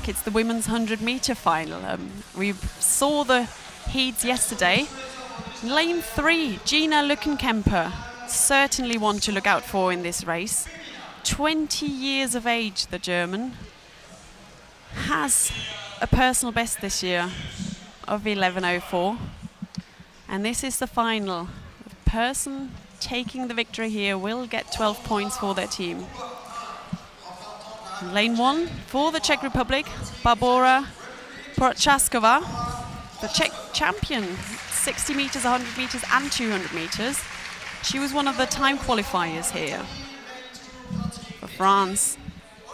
back. It's the women's 100-meter final. We saw the heats yesterday. Lane 3, Gina Lückenkemper, certainly one to look out for in this race. 20 years of age, the German, has a personal best this year of 11:04. And this is the final. The person taking the victory here will get 12 points for their team. Lane 1 for the Czech Republic, Barbora Prochaskova, the Czech champion, 60 meters, 100 meters and 200 meters. She was one of the time qualifiers here. For France,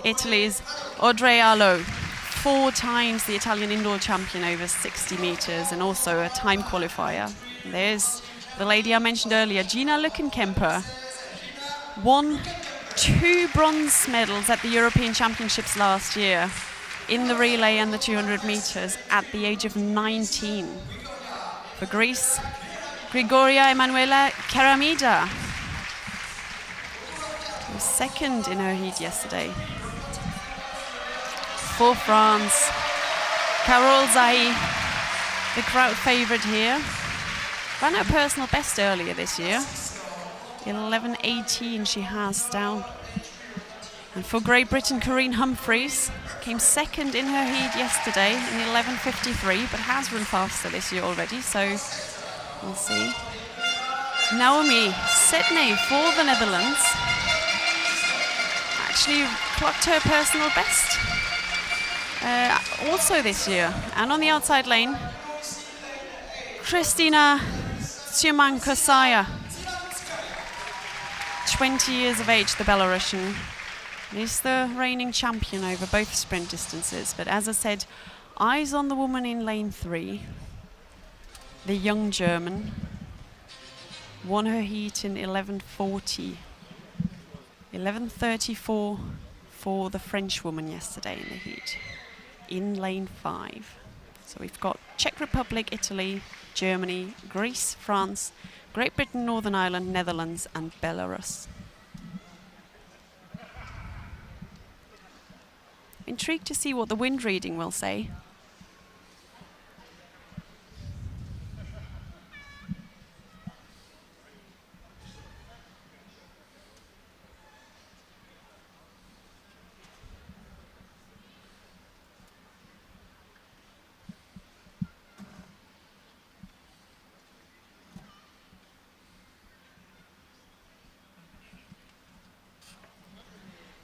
Italy's Audrey Arlo, 4 times the Italian indoor champion over 60 meters and also a time qualifier. There's the lady I mentioned earlier, Gina Lückenkemper, won 2 bronze medals at the European Championships last year in the relay and the 200 meters at the age of 19. For Greece, Grigoria Emanuela Karamida was second in her heat yesterday. For France, Carole Zahi, the crowd favorite here, ran her personal best earlier this year. 11:18 she has down. And for Great Britain, Corinne Humphreys came second in her heat yesterday in 11:53, but has run faster this year already, so we'll see. Naomi Sedney for the Netherlands actually clocked her personal best also this year. And on the outside lane, Kristina Tsiumankosaya, 20 years of age, the Belarusian, is the reigning champion over both sprint distances. But as I said, eyes on the woman in lane 3, the young German, won her heat in 11:40. 11:34 for the French woman yesterday in the heat, in lane 5. So we've got Czech Republic, Italy, Germany, Greece, France, Great Britain, Northern Ireland, Netherlands and Belarus. Intrigued to see what the wind reading will say.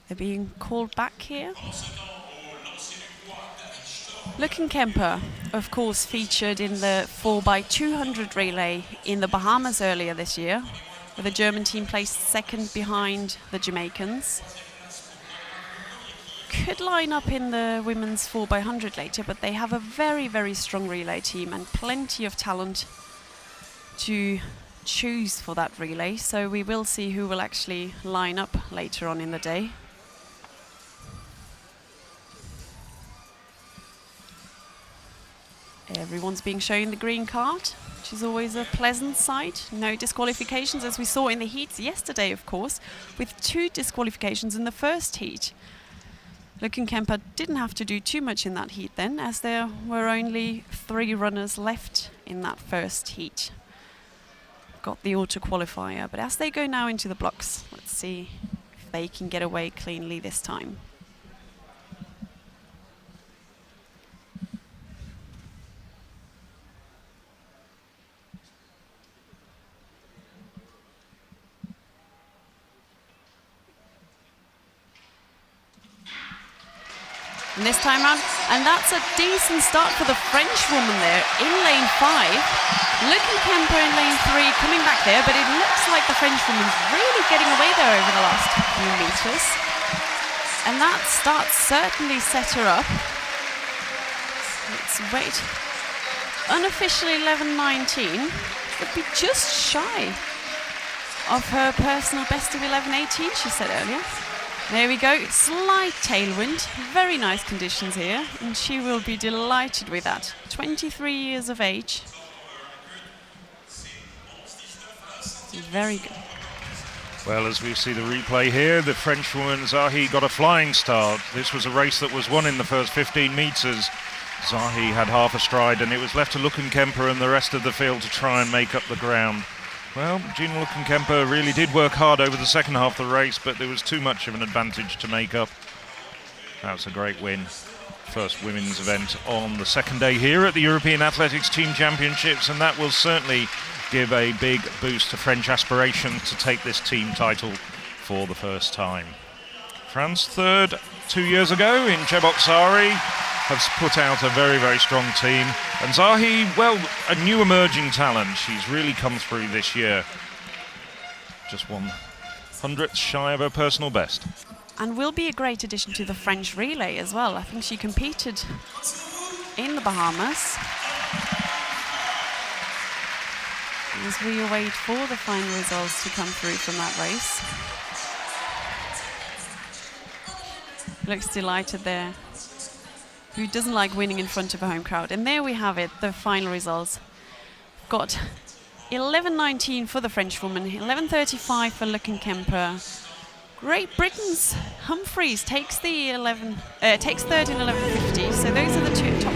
They're being called back here. Lückenkemper, of course, featured in the 4x200 relay in the Bahamas earlier this year, where the German team placed second behind the Jamaicans. Could line up in the women's 4x100 later, but they have a very, very strong relay team and plenty of talent to choose for that relay. So we will see who will actually line up later on in the day. Everyone's being shown the green card, which is always a pleasant sight. No disqualifications, as we saw in the heats yesterday, of course, with 2 disqualifications in the first heat. Lückenkemper didn't have to do too much in that heat then, as there were only 3 runners left in that first heat. Got the auto qualifier, but as they go now into the blocks, let's see if they can get away cleanly this time. And this time round, and that's a decent start for the French woman there in lane 5. Lückenkemper in lane 3 coming back there, but it looks like the French woman's really getting away there over the last few meters. And that start certainly set her up. Let's wait. Unofficially 11:19, would be just shy of her personal best of 11:18, she said earlier. There we go, slight tailwind, very nice conditions here, and she will be delighted with that. 23 years of age. Very good. Well, as we see the replay here, the Frenchwoman Zahi got a flying start. This was a race that was won in the first 15 metres. Zahi had half a stride, and it was left to Luckenkemper and the rest of the field to try and make up the ground. Well, Gina Luckenkemper really did work hard over the second half of the race, but there was too much of an advantage to make up. That was a great win. First women's event on the second day here at the European Athletics Team Championships, and that will certainly give a big boost to French aspirations to take this team title for the first time. France third 2 years ago in Cheboksary has put out a very, very strong team. And Zahi, well, a new emerging talent. She's really come through this year. Just 1/100th shy of her personal best. And will be a great addition to the French relay as well. I think she competed in the Bahamas. As we await for the final results to come through from that race. Looks delighted there. Who doesn't like winning in front of a home crowd? And there we have it, the final results. Got 11:19 for the Frenchwoman, 11:35 for Luckenkemper. Great Britain's Humphreys takes the takes third in 11:50. So those are the two top.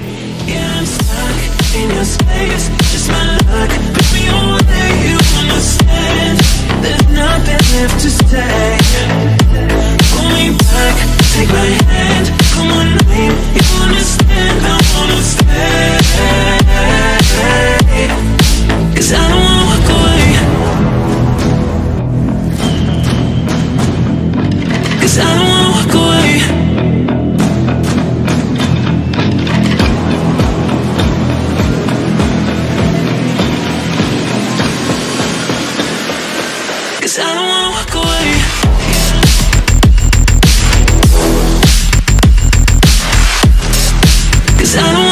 Yeah, I'm stuck in your space, just my luck. Put me away, you understand. There's nothing left to say. Pull me back, take my hand. Come on, name, you understand. I wanna stay. 'Cause I don't wanna walk away. 'Cause I don't wanna walk away. 'Cause I don't wanna walk away. 'Cause I don't